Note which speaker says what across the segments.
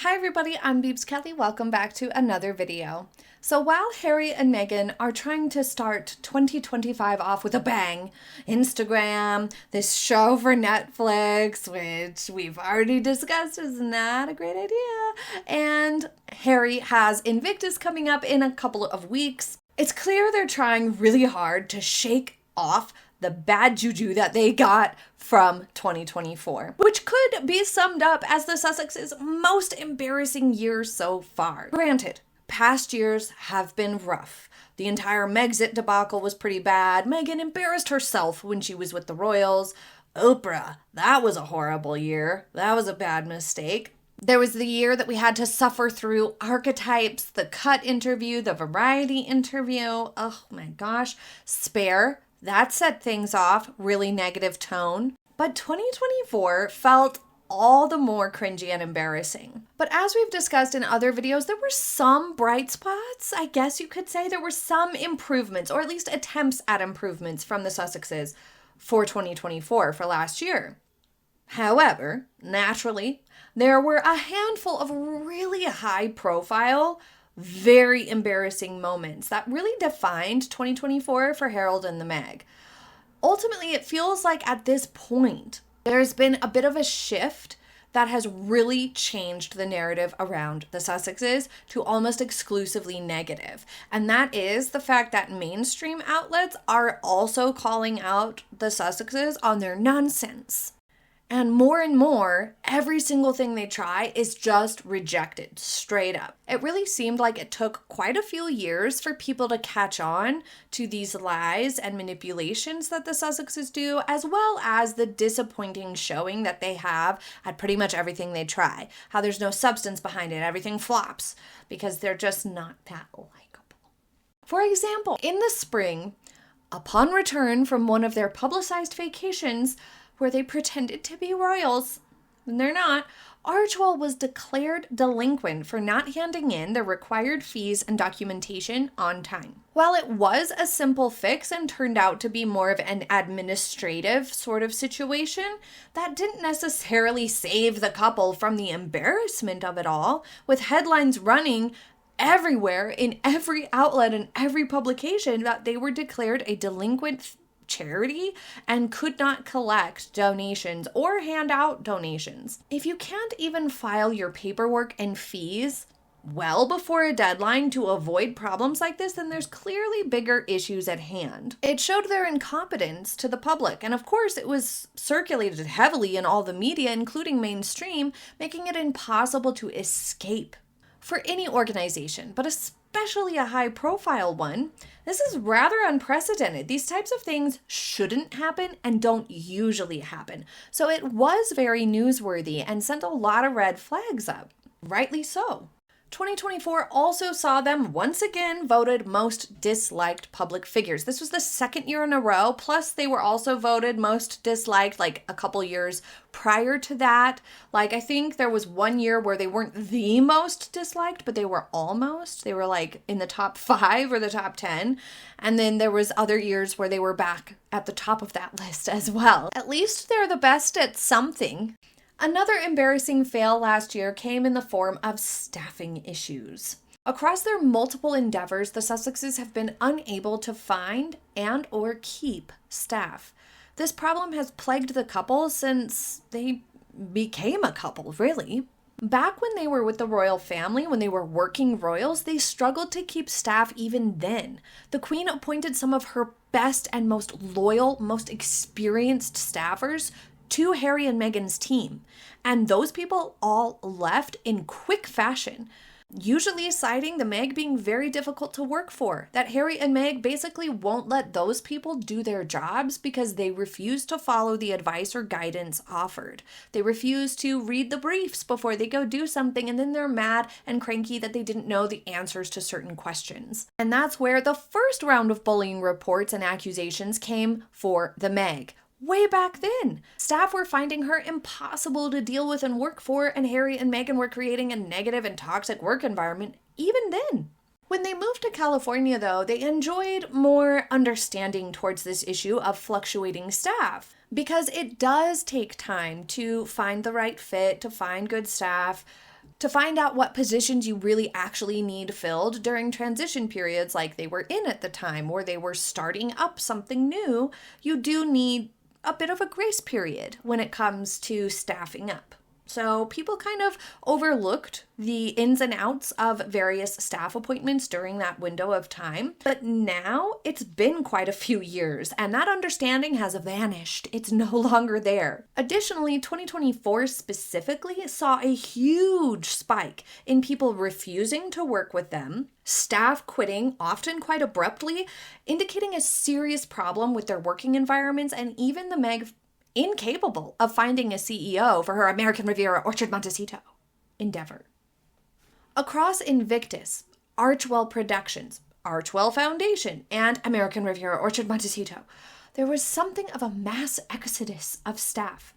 Speaker 1: Hi everybody, I'm Beebs Kelley. Welcome back to another video. So while Harry and Meghan are trying to start 2025 off with a bang, Instagram, this show for Netflix, which we've already discussed is not a great idea, and Harry has Invictus coming up in a couple of weeks, it's clear they're trying really hard to shake off the bad juju that they got from 2024, which could be summed up as the Sussexes' most embarrassing year so far. Granted, past years have been rough. The entire Megxit debacle was pretty bad. Meghan embarrassed herself when she was with the royals. Oprah, that was a horrible year. That was a bad mistake. There was the year that we had to suffer through archetypes, the Cut interview, the Variety interview. Oh my gosh. Spare. That set things off, really negative tone. But 2024 felt all the more cringy and embarrassing. But as we've discussed in other videos, there were some bright spots, I guess you could say. There were some improvements, or at least attempts at improvements from the Sussexes for 2024, for last year. However, naturally, there were a handful of really high-profile, very embarrassing moments that really defined 2024 for Harold and the Meg. Ultimately, it feels like at this point, there's been a bit of a shift that has really changed the narrative around the Sussexes to almost exclusively negative. And that is the fact that mainstream outlets are also calling out the Sussexes on their nonsense. And more, every single thing they try is just rejected, straight up. It really seemed like it took quite a few years for people to catch on to these lies and manipulations that the Sussexes do, as well as the disappointing showing that they have at pretty much everything they try. How there's no substance behind it, everything flops, because they're just not that likable. For example, in the spring, upon return from one of their publicized vacations, where they pretended to be royals, and they're not, Archewell was declared delinquent for not handing in the required fees and documentation on time. While it was a simple fix and turned out to be more of an administrative sort of situation, that didn't necessarily save the couple from the embarrassment of it all, with headlines running everywhere in every outlet and every publication that they were declared a delinquent charity and could not collect donations or hand out donations. If you can't even file your paperwork and fees well before a deadline to avoid problems like this, then there's clearly bigger issues at hand. It showed their incompetence to the public, and of course it was circulated heavily in all the media, including mainstream, making it impossible to escape. For any organization, but especially a high-profile one, this is rather unprecedented. These types of things shouldn't happen and don't usually happen. So it was very newsworthy and sent a lot of red flags up. Rightly so. 2024 also saw them once again voted most disliked public figures. This was the second year in a row, plus they were also voted most disliked like a couple years prior to that. Like I think there was one year where they weren't the most disliked, but they were almost. They were like in the top 5 or the top 10. And then there was other years where they were back at the top of that list as well. At least they're the best at something. Another embarrassing fail last year came in the form of staffing issues. Across their multiple endeavors, the Sussexes have been unable to find and or keep staff. This problem has plagued the couple since they became a couple, really. Back when they were with the royal family, when they were working royals, they struggled to keep staff even then. The Queen appointed some of her best and most loyal, most experienced staffers to Harry and Meghan's team, and those people all left in quick fashion, usually citing the Meg being very difficult to work for, that Harry and Meg basically won't let those people do their jobs because they refuse to follow the advice or guidance offered. They refuse to read the briefs before they go do something, and then they're mad and cranky that they didn't know the answers to certain questions. And that's where the first round of bullying reports and accusations came for the Meg. Way back then, staff were finding her impossible to deal with and work for, and Harry and Meghan were creating a negative and toxic work environment even then. When they moved to California, though, they enjoyed more understanding towards this issue of fluctuating staff, because it does take time to find the right fit, to find good staff, To find out what positions you really actually need filled during transition periods like they were in at the time, or they were starting up something new, you do need a bit of a grace period when it comes to staffing up. So people kind of overlooked the ins and outs of various staff appointments during that window of time. But now it's been quite a few years, and that understanding has vanished. It's no longer there. Additionally, 2024 specifically saw a huge spike in people refusing to work with them, staff quitting, often quite abruptly, indicating a serious problem with their working environments, and even the Meg incapable of finding a CEO for her American Riviera Orchard Montecito endeavor. Across Invictus, Archwell Productions, Archwell Foundation, and American Riviera Orchard Montecito, there was something of a mass exodus of staff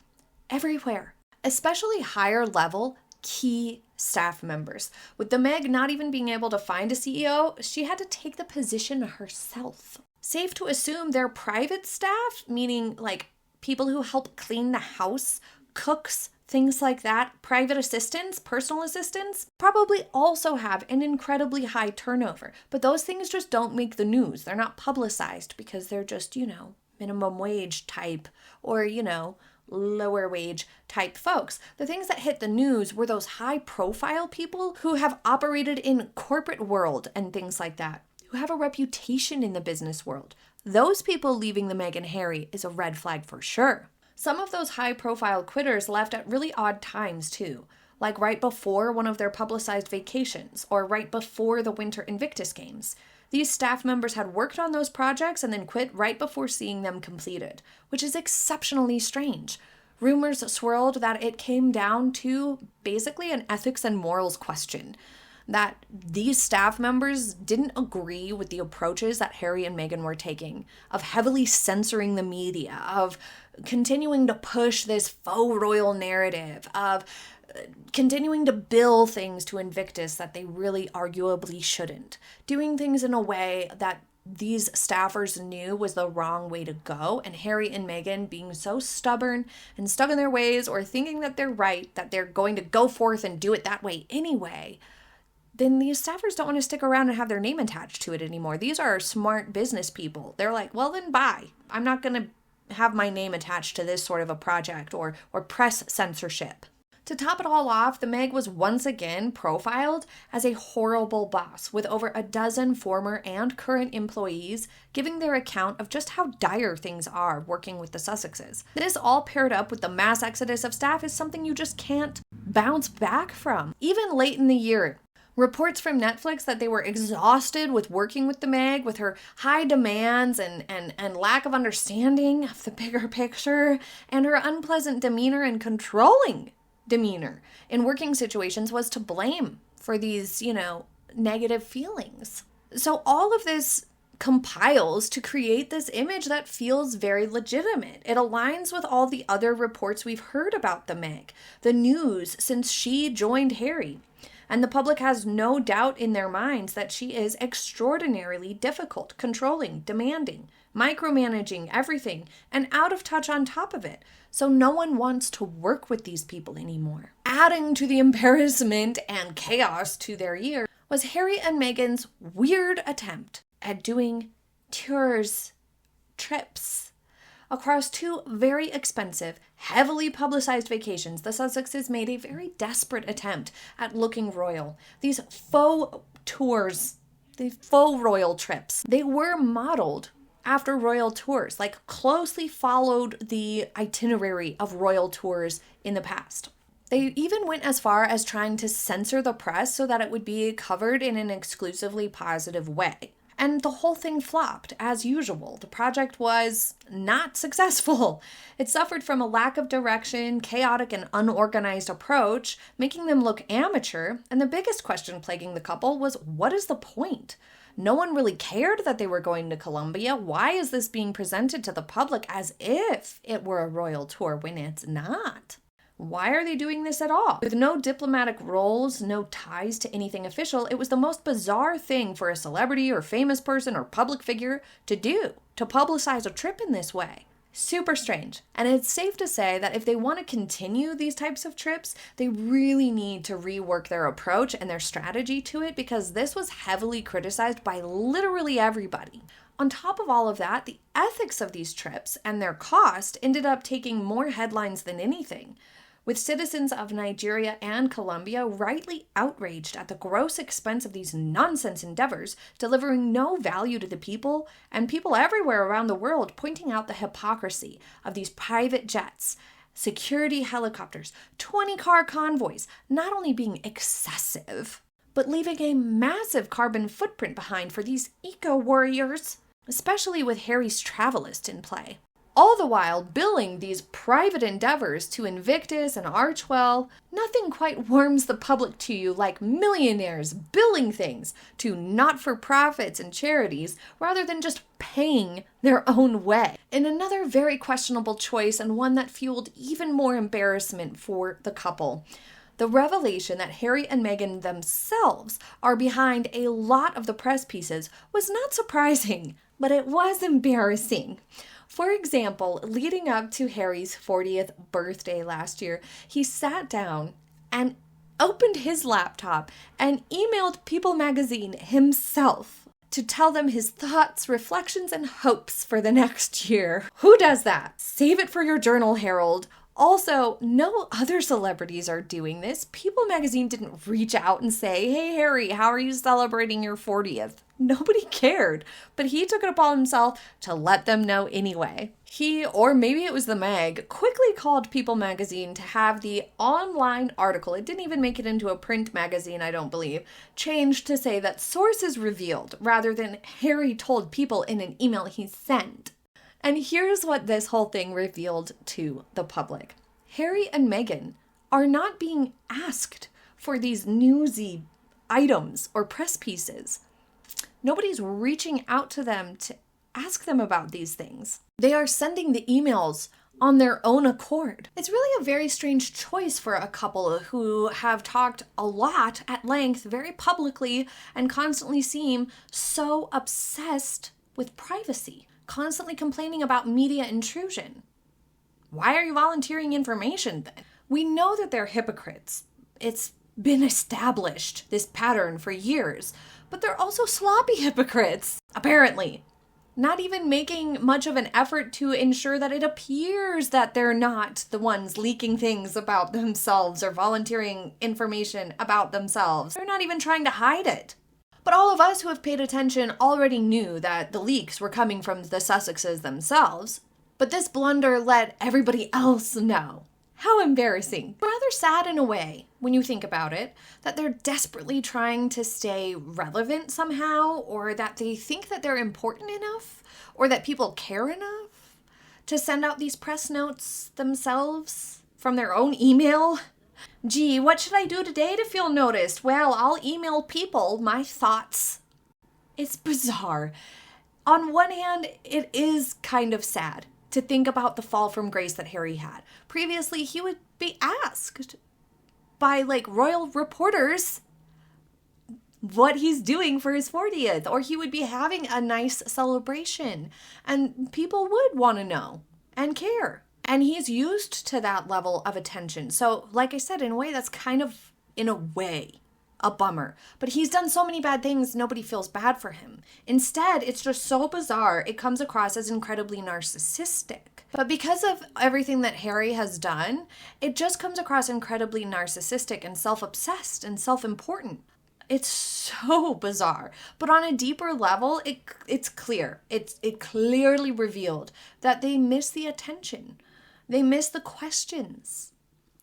Speaker 1: everywhere, especially higher level key staff members. With the Meg not even being able to find a CEO, she had to take the position herself. Safe to assume their private staff, meaning like people who help clean the house, cooks, things like that, private assistants, personal assistants, probably also have an incredibly high turnover. But those things just don't make the news. They're not publicized because they're just, minimum wage type or, lower wage type folks. The things that hit the news were those high profile people who have operated in corporate world and things like that, who have a reputation in the business world. Those people leaving the Meg and Harry is a red flag for sure. Some of those high-profile quitters left at really odd times too, like right before one of their publicized vacations or right before the Winter Invictus Games. These staff members had worked on those projects and then quit right before seeing them completed, which is exceptionally strange. Rumors swirled that it came down to basically an ethics and morals question, that these staff members didn't agree with the approaches that Harry and Meghan were taking, of heavily censoring the media, of continuing to push this faux-royal narrative, of continuing to bill things to Invictus that they really arguably shouldn't, doing things in a way that these staffers knew was the wrong way to go, and Harry and Meghan being so stubborn and stuck in their ways or thinking that they're right, that they're going to go forth and do it that way anyway, then these staffers don't want to stick around and have their name attached to it anymore. These are smart business people. They're like, well, then bye. I'm not going to have my name attached to this sort of a project or press censorship. To top it all off, the Meg was once again profiled as a horrible boss, with over a dozen former and current employees giving their account of just how dire things are working with the Sussexes. This all paired up with the mass exodus of staff is something you just can't bounce back from. Even late in the year, reports from Netflix that they were exhausted with working with the Meg, with her high demands and lack of understanding of the bigger picture, and her unpleasant demeanor and controlling demeanor in working situations was to blame for these, negative feelings. So all of this compiles to create this image that feels very legitimate. It aligns with all the other reports we've heard about the Meg, the news since she joined Harry. And the public has no doubt in their minds that she is extraordinarily difficult, controlling, demanding, micromanaging everything, and out of touch on top of it. So no one wants to work with these people anymore. Adding to the embarrassment and chaos to their year was Harry and Meghan's weird attempt at doing tours, trips. Across two very expensive, heavily publicized vacations, the Sussexes made a very desperate attempt at looking royal. These faux tours, the faux royal trips, they were modeled after royal tours, like closely followed the itinerary of royal tours in the past. They even went as far as trying to censor the press so that it would be covered in an exclusively positive way. And the whole thing flopped, as usual. The project was not successful. It suffered from a lack of direction, chaotic and unorganized approach, making them look amateur. And the biggest question plaguing the couple was, what is the point? No one really cared that they were going to Colombia. Why is this being presented to the public as if it were a royal tour when it's not? Why are they doing this at all? With no diplomatic roles, no ties to anything official, it was the most bizarre thing for a celebrity or famous person or public figure to do, to publicize a trip in this way. Super strange. And it's safe to say that if they want to continue these types of trips, they really need to rework their approach and their strategy to it, because this was heavily criticized by literally everybody. On top of all of that, the ethics of these trips and their cost ended up taking more headlines than anything, with citizens of Nigeria and Colombia rightly outraged at the gross expense of these nonsense endeavors, delivering no value to the people, and people everywhere around the world pointing out the hypocrisy of these private jets, security helicopters, 20-car convoys, not only being excessive, but leaving a massive carbon footprint behind for these eco-warriors, especially with Harry's Travelist in play. All the while billing these private endeavors to Invictus and Archwell. Nothing quite warms the public to you like millionaires billing things to not-for-profits and charities rather than just paying their own way. In another very questionable choice, and one that fueled even more embarrassment for the couple, the revelation that Harry and Meghan themselves are behind a lot of the press pieces was not surprising, but it was embarrassing. For example, leading up to Harry's 40th birthday last year, he sat down and opened his laptop and emailed People magazine himself to tell them his thoughts, reflections, and hopes for the next year. Who does that? Save it for your journal, Harold. Also, no other celebrities are doing this. People magazine didn't reach out and say, "Hey, Harry, how are you celebrating your 40th? Nobody cared, but he took it upon himself to let them know anyway. He, or maybe it was the Meg, quickly called People magazine to have the online article, it didn't even make it into a print magazine, I don't believe, changed to say that sources revealed rather than Harry told People in an email he sent. And here's what this whole thing revealed to the public. Harry and Meghan are not being asked for these newsy items or press pieces. Nobody's reaching out to them to ask them about these things. They are sending the emails on their own accord. It's really a very strange choice for a couple who have talked a lot at length, very publicly, and constantly seem so obsessed with privacy, constantly complaining about media intrusion. Why are you volunteering information then? We know that they're hypocrites. It's been established, this pattern, for years. But they're also sloppy hypocrites, apparently. Not even making much of an effort to ensure that it appears that they're not the ones leaking things about themselves or volunteering information about themselves. They're not even trying to hide it. But all of us who have paid attention already knew that the leaks were coming from the Sussexes themselves. But this blunder let everybody else know. How embarrassing. Rather sad in a way, when you think about it, that they're desperately trying to stay relevant somehow, or that they think that they're important enough, or that people care enough to send out these press notes themselves from their own email. Gee, what should I do today to feel noticed? Well, I'll email People my thoughts. It's bizarre. On one hand, it is kind of sad to think about the fall from grace that Harry had. Previously, he would be asked by royal reporters what he's doing for his 40th, or he would be having a nice celebration, and people would want to know and care. And he's used to that level of attention. So, like I said, in a way, that's kind of, in a way, a bummer. But he's done so many bad things, nobody feels bad for him. Instead, it's just so bizarre, it comes across as incredibly narcissistic. But because of everything that Harry has done, it just comes across incredibly narcissistic and self-obsessed and self-important. It's so bizarre. But on a deeper level, it's clear. It clearly revealed that they miss the attention. They miss the questions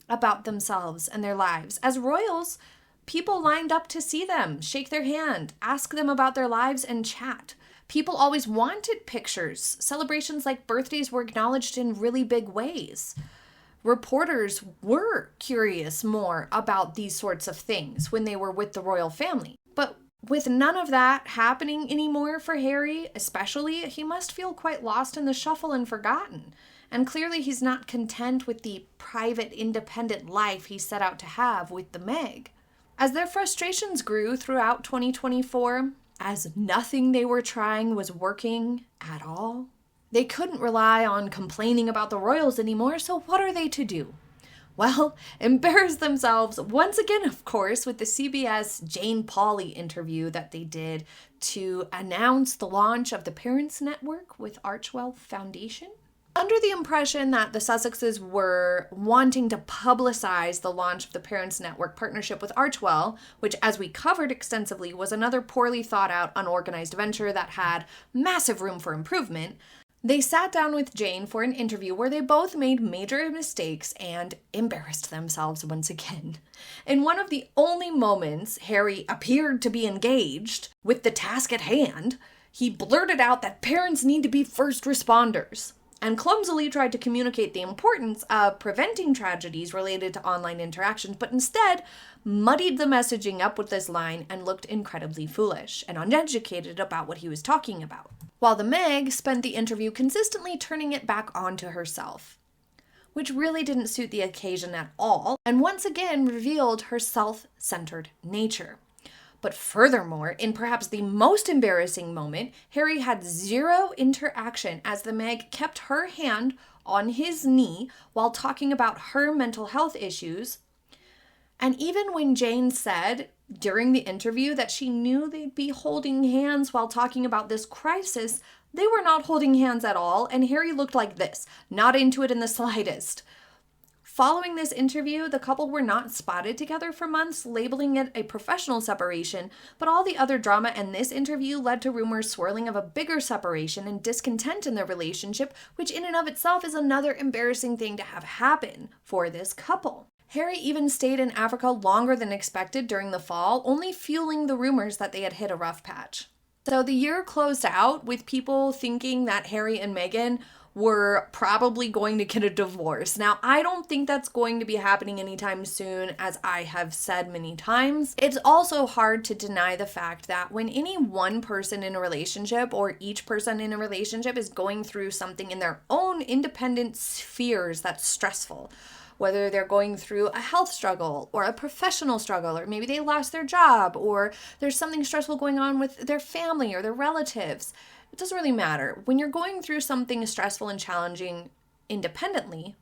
Speaker 1: about themselves and their lives. As royals, people lined up to see them, shake their hand, ask them about their lives, and chat. People always wanted pictures. Celebrations like birthdays were acknowledged in really big ways. Reporters were curious more about these sorts of things when they were with the royal family. But with none of that happening anymore for Harry, especially, he must feel quite lost in the shuffle and forgotten. And clearly he's not content with the private, independent life he set out to have with the Meg. As their frustrations grew throughout 2024, as nothing they were trying was working at all, They couldn't rely on complaining about the royals anymore, so what are they to do? Well, embarrass themselves once again, of course, with the CBS Jane Pauley interview that they did to announce the launch of the Parents Network with Archewell Foundation. Under the impression that the Sussexes were wanting to publicize the launch of the Parents Network partnership with Archewell, which, as we covered extensively, was another poorly thought out, unorganized venture that had massive room for improvement, they sat down with Jane for an interview where they both made major mistakes and embarrassed themselves once again. In one of the only moments Harry appeared to be engaged with the task at hand, he blurted out that parents need to be first responders, and clumsily tried to communicate the importance of preventing tragedies related to online interactions, but instead muddied the messaging up with this line and looked incredibly foolish and uneducated about what he was talking about. While the Meg spent the interview consistently turning it back onto herself, which really didn't suit the occasion at all, and once again revealed her self-centered nature. But furthermore, in perhaps the most embarrassing moment, Harry had zero interaction as the Meg kept her hand on his knee while talking about her mental health issues. And even when Jane said during the interview that she knew they'd be holding hands while talking about this crisis, they were not holding hands at all, and Harry looked like this, not into it in the slightest. Following this interview, the couple were not spotted together for months, labeling it a professional separation, but all the other drama in this interview led to rumors swirling of a bigger separation and discontent in their relationship, which in and of itself is another embarrassing thing to have happen for this couple. Harry even stayed in Africa longer than expected during the fall, only fueling the rumors that they had hit a rough patch. So the year closed out with people thinking that Harry and Meghan were probably going to get a divorce. Now, I don't think that's going to be happening anytime soon, as I have said many times. It's also hard to deny the fact that when any one person in a relationship or each person in a relationship is going through something in their own independent spheres that's stressful, whether they're going through a health struggle or a professional struggle, or maybe they lost their job, or there's something stressful going on with their family or their relatives. It doesn't really matter. When you're going through something stressful and challenging independently,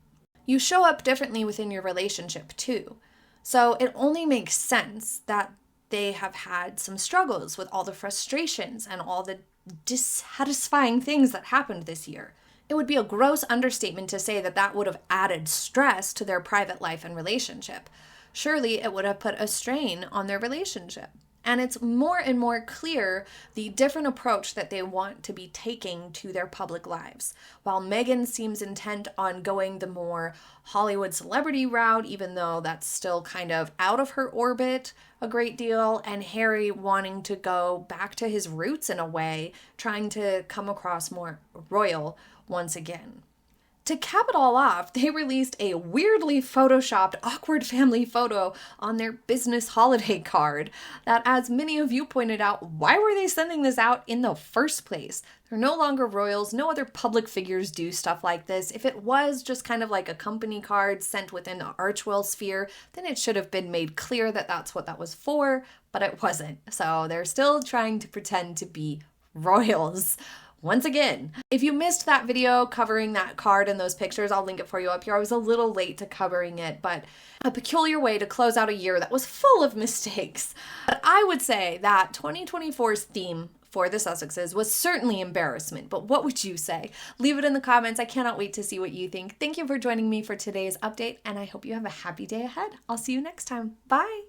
Speaker 1: you show up differently within your relationship too. So it only makes sense that they have had some struggles with all the frustrations and all the dissatisfying things that happened this year. It would be a gross understatement to say that that would have added stress to their private life and relationship. Surely it would have put a strain on their relationship. And it's more and more clear the different approach that they want to be taking to their public lives. While Meghan seems intent on going the more Hollywood celebrity route, even though that's still kind of out of her orbit a great deal, and Harry wanting to go back to his roots in a way, trying to come across more royal once again. To cap it all off, they released a weirdly photoshopped awkward family photo on their business holiday card that, as many of you pointed out, why were they sending this out in the first place? They're no longer royals. No other public figures do stuff like this. If it was just kind of like a company card sent within the Archewell sphere, then it should have been made clear that that's what that was for, but it wasn't. So they're still trying to pretend to be royals. Once again, if you missed that video covering that card and those pictures, I'll link it for you up here. I was a little late to covering it, but a peculiar way to close out a year that was full of mistakes. But I would say that 2024's theme for the Sussexes was certainly embarrassment, but what would you say? Leave it in the comments. I cannot wait to see what you think. Thank you for joining me for today's update, and I hope you have a happy day ahead. I'll see you next time. Bye!